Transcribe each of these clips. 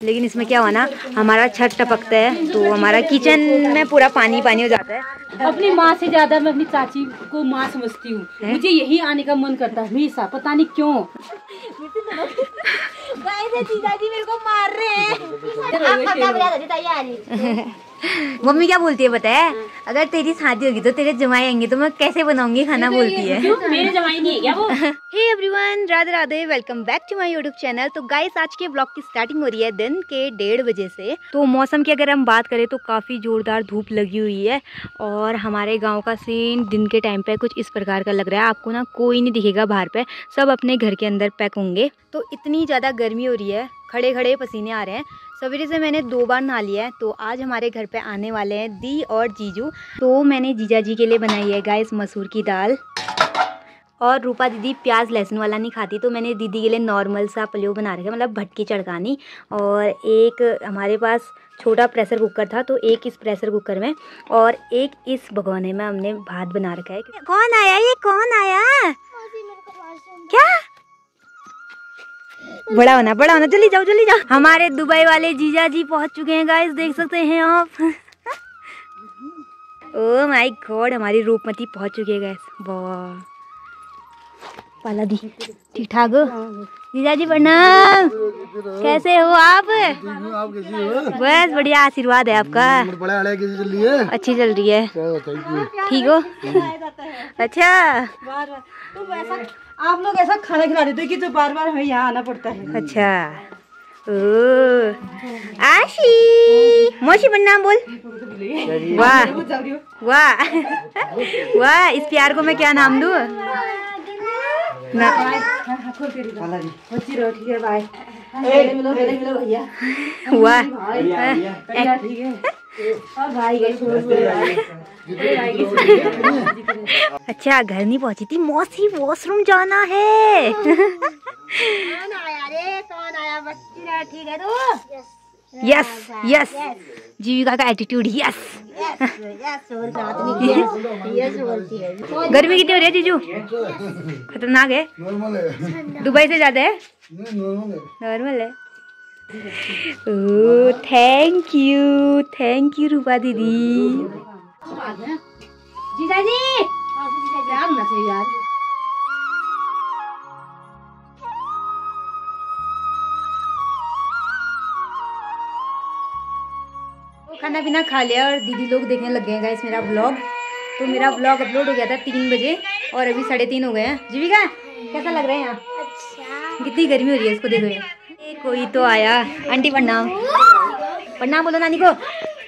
लेकिन इसमें क्या हुआ ना, हमारा छत टपकता है तो हमारा किचन में पूरा पानी पानी हो जाता है। अपनी माँ से ज्यादा मैं अपनी चाची को माँ समझती हूँ। मुझे यही आने का मन करता है हमेशा, पता नहीं क्यों। जीजाजी मेरे को मार रहे हैं। मम्मी क्या बोलती है पता है, अगर तेरी शादी होगी तो तेरे जमाई आएंगे तो मैं कैसे बनाऊंगी खाना, बोलती है। मेरे जमाई नहीं है क्या वो? Hey everyone, Radhe Radhe, welcome back to my YouTube channel. तो गाइस, आज के ब्लॉग की स्टार्टिंग हो रही है दिन के 1:30 बजे से। तो मौसम की अगर हम बात करें तो काफ़ी ज़ोरदार धूप लगी हुई है और हमारे गांव का सीन दिन के टाइम पे कुछ इस प्रकार का लग रहा है। आपको ना कोई नहीं दिखेगा बाहर पे, सब अपने घर के अंदर पैक होंगे। तो इतनी ज़्यादा गर्मी हो रही है, खड़े खड़े पसीने आ रहे हैं। सवेरे से मैंने 2 बार नहा लिया है। तो आज हमारे घर पे आने वाले हैं दी और जीजू। तो मैंने जीजा जी के लिए बनाई है गाइस मसूर की दाल, और रूपा दीदी प्याज लहसुन वाला नहीं खाती तो मैंने दीदी के लिए नॉर्मल सा पलेव बना रखा है, मतलब भटकी चड़कानी। और एक हमारे पास छोटा प्रेशर कुकर था तो एक इस प्रेशर कुकर में और एक इस भगोने में हमने भात बना रखा है। कौन आया, ये कौन आया? क्या बड़ा होना जल्दी जाओ जल्दी जाओ। हमारे दुबई वाले जीजा जी पहुंच चुके हैं गाइस, देख सकते हैं आप। ओह माय गॉड, हमारी रूपमती पहुंच चुकी है गाइस। वाह पाला दी, ठीक ठाक हो जीजा जी? प्रणाम, कैसे हो आप? बस बढ़िया, आशीर्वाद है आपका। अच्छी चल रही है, ठीक हो? अच्छा, आप लोग ऐसा खाना खिला देते हो कि तो बार बार हमें यहाँ आना पड़ता है। अच्छा ओ आशी, मौसी प्रणाम बोल। वाह वाह वाह, इस प्यार को मैं क्या नाम दूँ ना? वाह अच्छा, घर नहीं पहुंची थी मौसी, वॉशरूम जाना है। कौन आया रे, कौन आया? बच्ची ठीक है तू? यस यस, जीविका का एटीट्यूड यस। गर्मी कितनी हो रही है जीजू? खतरनाक है, दुबई से ज्यादा है, नॉर्मल है। ओह थैंक यू रूपा दीदी। जीजाजी यार, खाना पीना खा लिया और दीदी लोग देखने लग गए हैं गाइस मेरा व्लॉग। तो मेरा व्लॉग अपलोड हो गया था 3 बजे और अभी 3:30 हो गए हैं। जीविका कैसा लग रहा है यहाँ? अच्छा, कितनी गर्मी हो रही है, इसको देखो ये। कोई तो आया। आंटी प्रणाम, प्रणाम बोलो नानी को।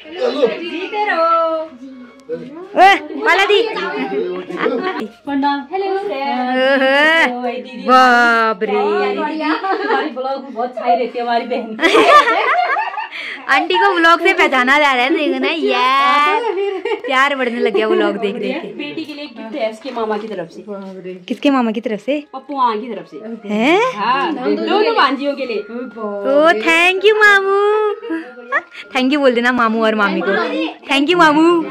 जीते रहो। वाला दी प्रणाम। हेलो बाप रे, हमारी ब्लॉग में बहुत छाई रहती है हमारी बहन। आंटी को व्लॉग से पहचाना जा रहा है, देखना यार, प्यार बढ़ने लग गया व्लॉग देख देख के। बेटी के लिए गिफ्ट है उसके मामा की तरफ से। किसके मामा की तरफ से? पप्पू आं की तरफ से हैं? हाँ, दोनों भांजियों के लिए। ओ थैंक यू मामू, थैंक यू बोल देना मामू और मामी को। थैंक यू मामू।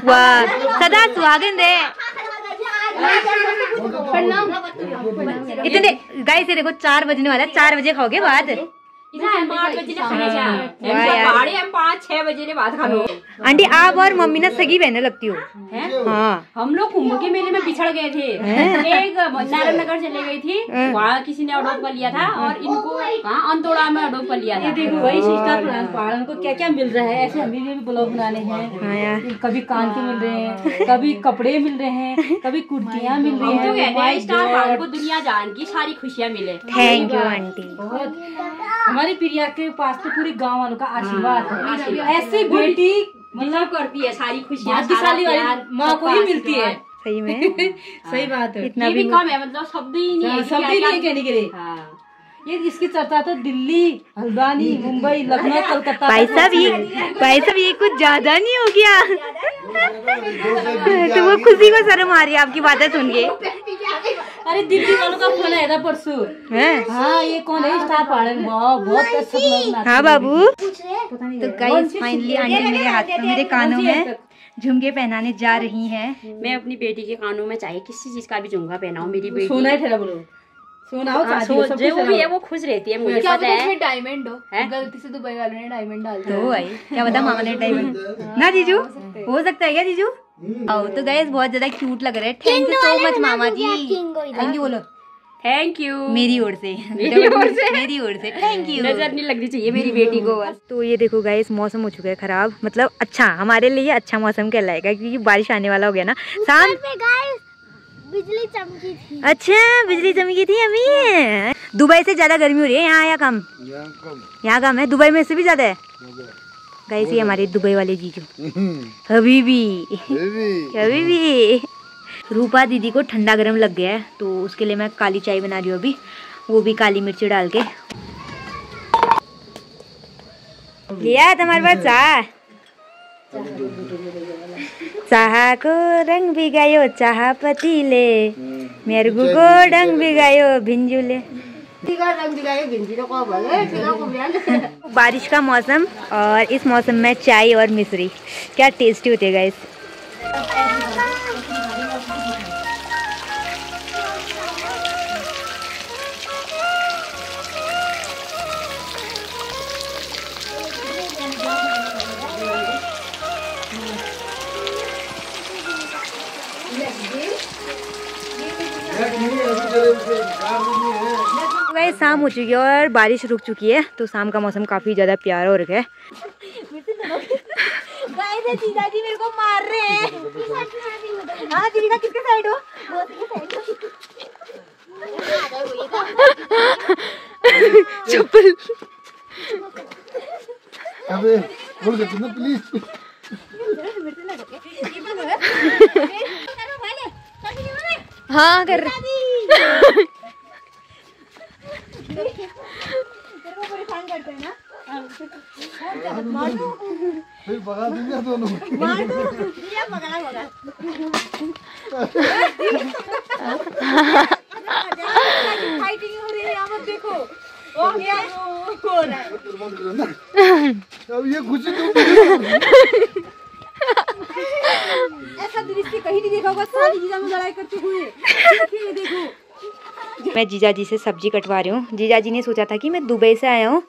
वाह, सदा सुहागन रहे। इतने गाइस, देखो 4 बजने वाला है, 4 बजे खाओगे बाद? 5-6 बजे बात खा लो। आंटी आप और मम्मी ना सगी बहने लगती हो। हाँ, हम लोग कुंभ के मेले में बिछड़ गए थे। एक नारायण नगर चले गई थी, वहाँ किसी ने अडोप्ट कर लिया था और इनको अंतोड़ा में अडोप्ट कर लिया था। देखो वही सिस्टर पहाड़ों को क्या क्या मिल रहा है, ऐसे हमें भी ब्लॉग बनाने हैं। कभी कान के मिल रहे हैं, कभी कपड़े मिल रहे हैं, कभी कुर्तियाँ मिल रही है। तो कहते हैं स्टार पहाड़ को दुनिया जान की सारी खुशियाँ मिले। Thank you aunty. हमारी प्रिया के पास तो पूरे गांव वालों का आशीर्वाद है। ऐसी बेटी मतलब करती है सारी खुशियाँ, भाग्यशाली वाली माँ को ही मिलती है। सही में सही बात है, इतना भी कम है, मतलब शब्द ही नहीं है, शब्द ही नहीं कहने के लिए। ये इसकी चर्चा तो दिल्ली, हल्द्वानी, मुंबई, लखनऊ, कलकत्ता। भाई साहब ये कुछ ज्यादा नहीं हो गया? तो वो खुशी को शर्म आ रही है आपकी बातें सुन के। अरे दिल्ली वालों का फोन आया था परसों। हाँ, ये कौन है? स्टार पहाड़, बहुत अच्छा ब्लॉग बनाते हैं। हाँ बाबू। तो गाइस फाइनली आंटी मेरे हाथ में, मेरे कानों में झुमके पहनाने जा रही हैं। मैं अपनी बेटी के कानों में चाहे किसी चीज का भी झुमका पहनाऊं, मेरी बेटी सोना है। बोलो जो भी है वो खुश रहती है, मुझे पता है। डायमंड हो, गलती से दुबई वालों ने डायमंड डाल दिया। तो भाई क्या पता मामा ने डायमंड ना जीजू, हो सकता है क्या जीजू? आओ तो गाइस बहुत ज्यादा क्यूट लग रहे हैं। थैंक यू सो मच मामा जी, थैंक यू बोलो। थैंक यू मेरी ओर से, मेरी ओर से थैंक यू। नजर नहीं लगनी चाहिए मेरी बेटी को बस। तो ये देखो गाइस मौसम हो चुका है खराब, मतलब अच्छा हमारे लिए अच्छा मौसम कहलाएगा क्योंकि बारिश आने वाला हो गया ना। शाम बिजली चमकी थी। अच्छा बिजली चमकी थी अभी। दुबई से ज्यादा गर्मी हो रही है यहाँ या कम? यहाँ कम है, दुबई में से भी ज्यादा है गाइस। ये हमारे दुबई वाले जीजू हबीबी। रूपा दीदी को ठंडा गरम लग गया है तो उसके लिए मैं काली चाय बना रही हूँ अभी, वो भी काली मिर्च डाल के। लिया तुम्हारे पास चाह को रंग भी गायो चाह पतीले, मेरे को रंग भी गायो भिंजुले। बारिश का मौसम और इस मौसम में चाय और मिश्री क्या टेस्टी होती है गाइस। गाइस शाम हो चुकी है और बारिश रुक चुकी है तो शाम का मौसम काफी ज्यादा प्यारा हो रखा है। जीजा जी मेरे को मार रहे हैं। हाँ जीजा किसके साइड हो? चप्पल अबे बोल दे ना प्लीज। हाँ कर परेशान करते हैं ना। फिर भगा दूंगा दोनों। फाइटिंग हो रही है यहाँ पर, देखो हो गया हो रहा है। अब ये खुशी ऐसा दृश्य कहीं नहीं देखा होगा, सारी जीजा में लड़ाई करते हुए। देखिए देखो, मैं जीजा जी से सब्जी कटवा रही हूँ। जीजा जी ने सोचा था कि मैं दुबई से आया हूँ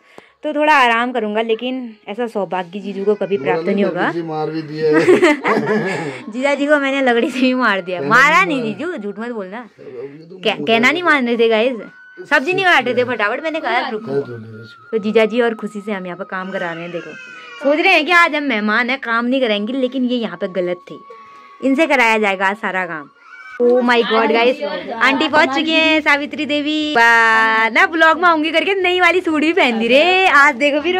तो थोड़ा आराम करूंगा, लेकिन ऐसा सौभाग्य जीजू को कभी प्राप्त नहीं होगा। मार भी दिया जीजा जी को मैंने लकड़ी से भी मार दिया। मारा नहीं जीजू, झूठ मत बोलना। कहना नहीं मान रहे थे गाइस, सब्जी नहीं काट रहे थे फटाफट, मैंने कहा रुको। तो जीजा जी और खुशी से हम यहाँ पे काम करा रहे हैं। देखो सोच रहे हैं कि आज हम मेहमान है काम नहीं करेंगे, लेकिन ये यहाँ पे गलत थे, इनसे कराया जाएगा आज सारा काम। Oh my God guys, aunty पहुंच चुकी हैं, सावित्री देवी। ना ब्लॉग में आऊंगी करके नई वाली सूट भी पहन दी रे आज। देखो फिर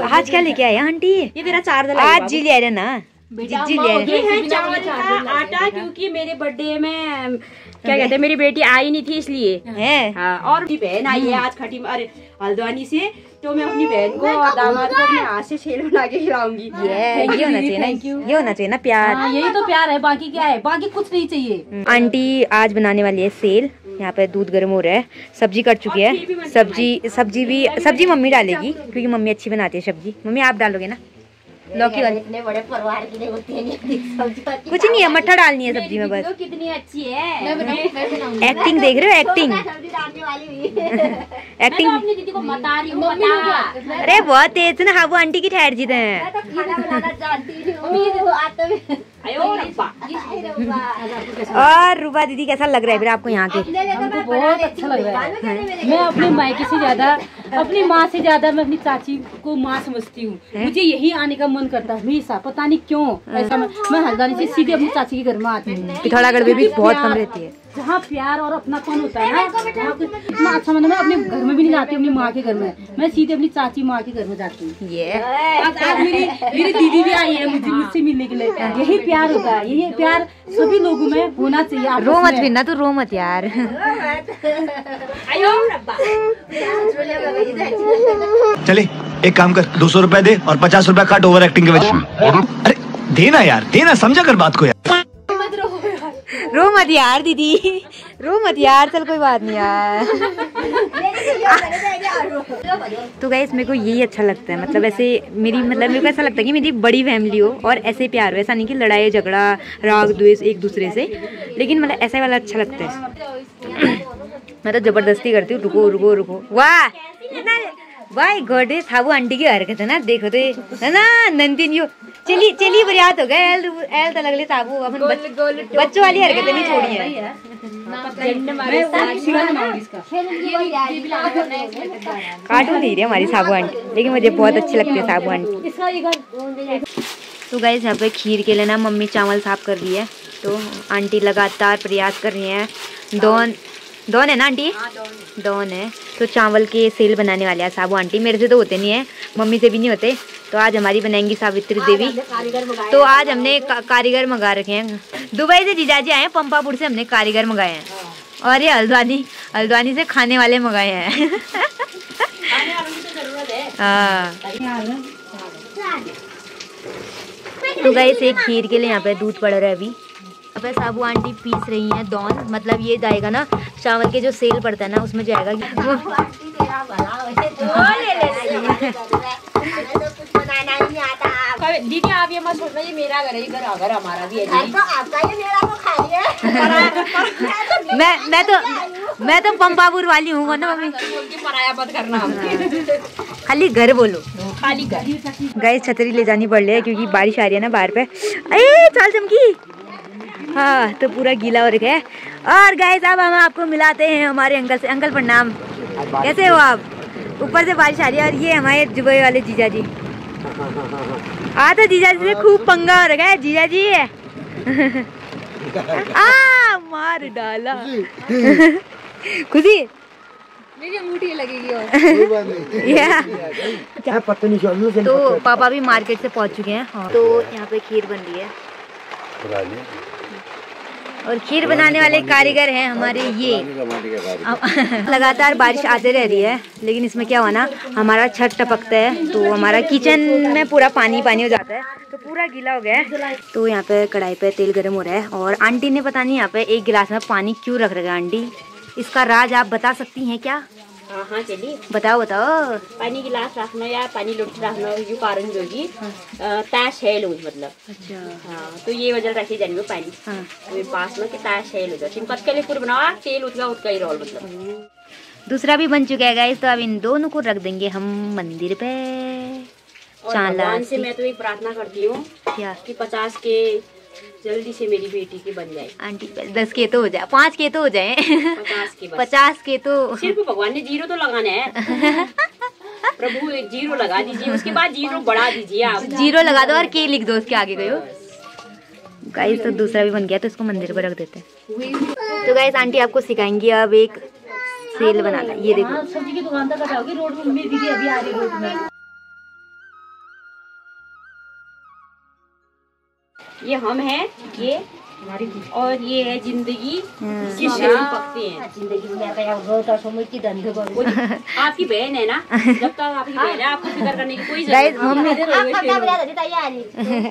आज क्या लेके आए आंटी? ये मेरा चार्जर आज जी ले रहे ना, जी ले रहे चावल का आटा, क्योंकि मेरे बर्थडे में क्या कहते हैं मेरी बेटी आई नहीं थी इसलिए है। हाँ, और मेरी बहन आई है आज खटी अरे हल्द्वानी से, तो मैं अपनी बहन को और दामाद को अपने हाथ से छेल बना के खिलाऊंगी। ये होना चाहिए ना, ये होना चाहिए ना प्यार। यही तो प्यार है, बाकी क्या है, बाकी कुछ नहीं चाहिए। आंटी आज बनाने वाली है सेल। यहाँ पे दूध गर्म हो रहा है, सब्जी कट चुकी है। सब्जी मम्मी डालेगी क्योंकि मम्मी अच्छी बनाती है सब्जी। मम्मी आप डालोगे ना लौकी वाली? इतने बड़े परिवार की होती है, कुछ नहीं है, मट्ठा डालनी है सब्जी में बस। कितनी अच्छी है, एक्टिंग देख रहे हो? एक्टिंग एक्टिंग अपनी दीदी को बता रही हूँ। अरे बहुत तेज ना, हाँ वो आंटी की ठहर जीते हैं। और रूबा दीदी कैसा लग रहा है फिर आपको यहाँ के? बहुत अच्छा लग रहा है। मैं अपने मायके से ज्यादा, अपनी माँ से ज्यादा मैं अपनी चाची को माँ समझती हूँ। मुझे यही आने का मन करता है हमेशा, पता नहीं क्यों ऐसा। मैं हल्द्वानी से सीधे अपनी चाची के घर में आती हूँ। पिथौरागढ़ में भी बहुत कम रहती है। जहाँ प्यार और अपनापन होता है ना, इतना अच्छा। मतलब मैं अपने घर में भी नहीं जाती, अपनी माँ के घर में, मैं सीधे अपनी चाची माँ के घर में जाती हूँ। आज मेरी दीदी भी आई है मुझसे मिलने के लिए। यही प्यार होता है, यही प्यार सभी लोगों में होना चाहिए। रो मत फिर ना, तू रो मत यार। चले एक काम कर, 200 रुपए दे और 50 रुपए काट ओवर एक्टिंग के वजह। अरे देना यार, देना, समझा कर बात को यार। रो मत यार दीदी, रो मत यार, चल कोई बात नहीं यार। तो गाइस मेरे को यही अच्छा लगता है, मतलब ऐसे मेरे को ऐसा लगता है कि मेरी बड़ी फैमिली हो और ऐसे प्यार हो, ऐसा नहीं कि लड़ाई झगड़ा राग द्वेष एक दूसरे से, लेकिन मतलब ऐसा वाला अच्छा लगता है। मैं तो जबरदस्ती करती हूँ, रुको रुको रुको। वाह भाई गोडे साबू आंटी की हरकत है ना, देखो तो है ना नंदिन यो चली बरियात हो गए एल तो लगले साबू अपन बच्चों वाली हरकत नहीं छोड़ी है। कार्टून नहीं रही हमारी साबू आंटी, लेकिन मुझे बहुत अच्छी लगती है साबू आंटी। तो गाइस यहाँ पे खीर के लिए ना मम्मी चावल साफ कर रही है, तो आंटी लगातार प्रयास कर रही हैं। डॉन है ना आंटी? डॉन है। तो चावल के सेल बनाने वाले हैं साबू आंटी, मेरे से तो होते नहीं है, मम्मी से भी नहीं होते, तो आज हमारी बनाएंगी सावित्री देवी। तो आज हमने कारीगर मंगा रखे हैं, दुबई से जीजाजी आए हैं, पंपापुर से हमने कारीगर मंगाए हैं, और ये हल्द्वानी से खाने वाले मंगाए हैं। तो गाइस एक खीर के लिए यहाँ पे दूध पड़ रहा है अभी। यहाँ पे साबू आंटी पीस रही हैं डॉन, मतलब ये जाएगा ना चावल के जो सेल पड़ता है ना उसमें जाएगा। दीदी आप ये मत सोचना ये मेरा घर है, ये घर हमारा भी है। मैं तो पंपापुर वाली हूँ ना मम्मी, पराया मत करना, खाली घर बोलो, खाली घर। गाइस छतरी ले जानी पड़ रही है क्योंकि बारिश आ रही है ना बाहर पे। अरे चाल चमकी, हाँ तो पूरा गीला हो रखा है। और गाइस अब हम आपको मिलाते हैं हमारे अंकल से। अंकल प्रणाम, कैसे हो आप? ऊपर से बारिश आ रही है और ये हमारे दुबई वाले जीजा जी। तो जीजा जी से खूब पंगा हो रखा है, जीजा जी है। मार डाला खुशी मेरी अंगूठी लगेगी और तो पापा भी मार्केट से पहुंच चुके हैं। तो यहाँ पे खीर बन रही है और खीर बनाने वाले कारीगर हैं हमारे ये। लगातार बारिश आते रह रही है, लेकिन इसमें क्या हुआ ना, हमारा छत टपकता है तो हमारा किचन में पूरा पानी हो जाता है, तो पूरा गीला हो गया है। तो यहाँ पे कढ़ाई पे तेल गर्म हो रहा है और आंटी ने पता नहीं यहाँ पे एक गिलास में पानी क्यों रख रखा है। आंटी इसका राज आप बता सकती हैं क्या? हाँ चलिए बताओ। पानी गिलास रखना या पानी लुट रखना यू कारण जोगी ताश है लोग मतलब। अच्छा हाँ तो ये वजह रखी जानी पानी तो पास में ताश है लोग चिंपत के लिए पूरा बनावा तेल उसका ही रोल मतलब। दूसरा भी बन चुका है गाइस, तो अब इन दोनों को रख देंगे हम मंदिर पे। भगवान से मैं तो एक प्रार्थना करती हूँ क्या कि 50 के जल्दी से मेरी बेटी की बन जाए। आंटी 10 के तो हो जाए, 5 के तो हो जाए, 50 के तो सिर्फ भगवान ने 0 तो लगाना है। प्रभु 0 लगा दीजिए, उसके बाद 0 बढ़ा दीजिए, आप 0 लगा दो और के लिख दो उसके आगे गयो। गाइस तो दूसरा भी बन गया, तो इसको मंदिर पर रख देते हैं। तो गाइस आंटी आपको सिखाएंगी अब एक सेल बनाना। ये देखो सब्जी की दुकान तक हटाओगी, रोड में मेरी दीदी अभी आ रही रोड में। ये हम हैं, ये और ये है जिंदगी की शेर पकते हैं। जिंदगी में आपकी बहन है ना, जब तक आपकी बहन है आपको फिक्र करने की कोई जरूरत नहीं।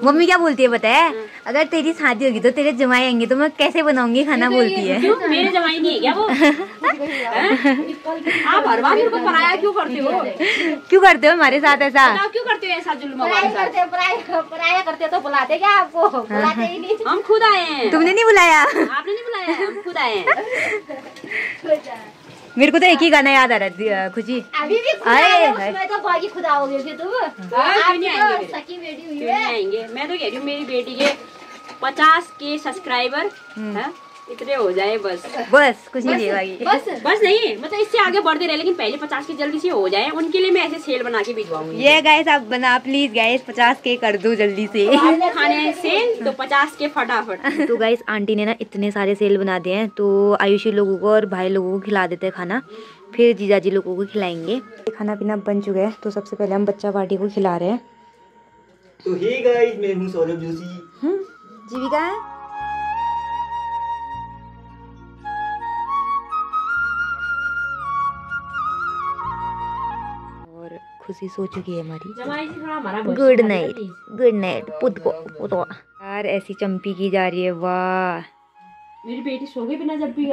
मम्मी क्या बोलती है पता है? अगर तेरी शादी होगी तो तेरे जमाई आएंगे तो मैं कैसे बनाऊंगी खाना, बोलती है। क्यों मेरे जमाई नहीं है क्या वो? आप हर बार मेरे को पराया क्यों करते हो? क्यों करते हो हमारे साथ ऐसा? क्यों करते हो ऐसा जुल्म हमारे साथ? पराया करते तो बुलाते क्या आपको? बुलाते ही नहीं। हम खुद आए हैं। तुमने नहीं बुलाया? आपने नहीं बुलाया, हम खुद आए हैं। मेरे को तो एक ही गाना याद आ रहा है खुशी। अभी भी उसमें तो बाकी खुद आओगे फिर तुम। सकी बेटी हुई है। आएंगे। मैं तो कह रही हूँ मेरी बेटी के 50 के सब्सक्राइबर इतने हो जाए बस कुछ नहीं देगा। बस नहीं मतलब इससे आगे बढ़ते रहे, लेकिन पहले 50 के जल्दी से हो जाए, उनके लिए मैं ऐसे सेल बना के भिजवाऊंगी। ये गाइस आप बना प्लीज गाइस 50 के कर दो जल्दी से। आपने खाने हैं सेल तो 50 के फटाफट। तो गाइस आंटी ने ना इतने सारे सेल बना दिए हैं, तो आयुषी लोगों को और भाई लोगों को खिला देते हैं खाना, फिर जीजाजी लोगों को खिलाएंगे। खाना पीना बन चुका है, तो सबसे पहले हम बच्चा पार्टी को खिला रहे हैं। तो हे गाइस मैं हूँ सौरभ जोशी। जीविका खुशी सो चुकी है हमारी। गुड नाइट पुत को यार ऐसी चंपी की जा रही है। वाह मेरी बेटी सो गई बिना जब भी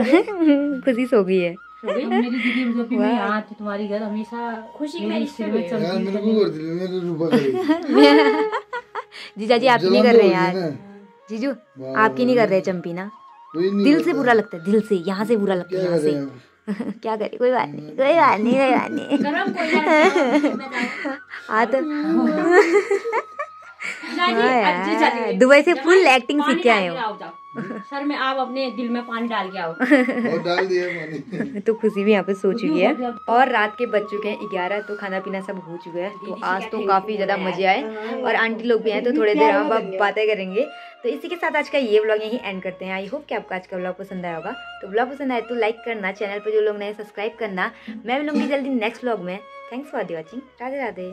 खुशी सो गई है। मेरी दीदी जब भी मैं यहाँ आती तुम्हारी घर हमेशा खुशी मेरी सिर में यार चमकी मेरे को कर दिले मेरे रूपा करे जीजा जी आपकी नहीं कर रहे हैं यार, जीजू आपकी नहीं कर रहे चंपी ना, दिल से बुरा लगता है, दिल से, यहाँ से बुरा लगता है, यहाँ से। क्या करे, कोई बात नहीं, कोई बात नहीं, कोई बात नहीं। गरम कोई हाँ तो दुबई से फुल एक्टिंग सीख के आए हो। सर में आप अपने दिल में पानी डाल के आओ। और डाल दिया पानी। तो खुशी भी यहाँ पे सो चुकी है और रात के बज चुके हैं 11, तो खाना पीना सब हो चुका है। तो आज तो काफी ज्यादा मजे आए और आंटी लोग भी हैं, तो थोड़ी देर हम अब बातें करेंगे। तो इसी के साथ आज का ये व्लॉग यहीं एंड करते हैं। आई होप कि आपको आज का व्लॉग पसंद आया होगा। तो व्लॉग पसंद आए तो लाइक करना, चैनल पर जो लोग नए सब्सक्राइब करना। मैं मिलूंगी जल्दी नेक्स्ट व्लॉग में। Thanks for watching. Radhe Radhe.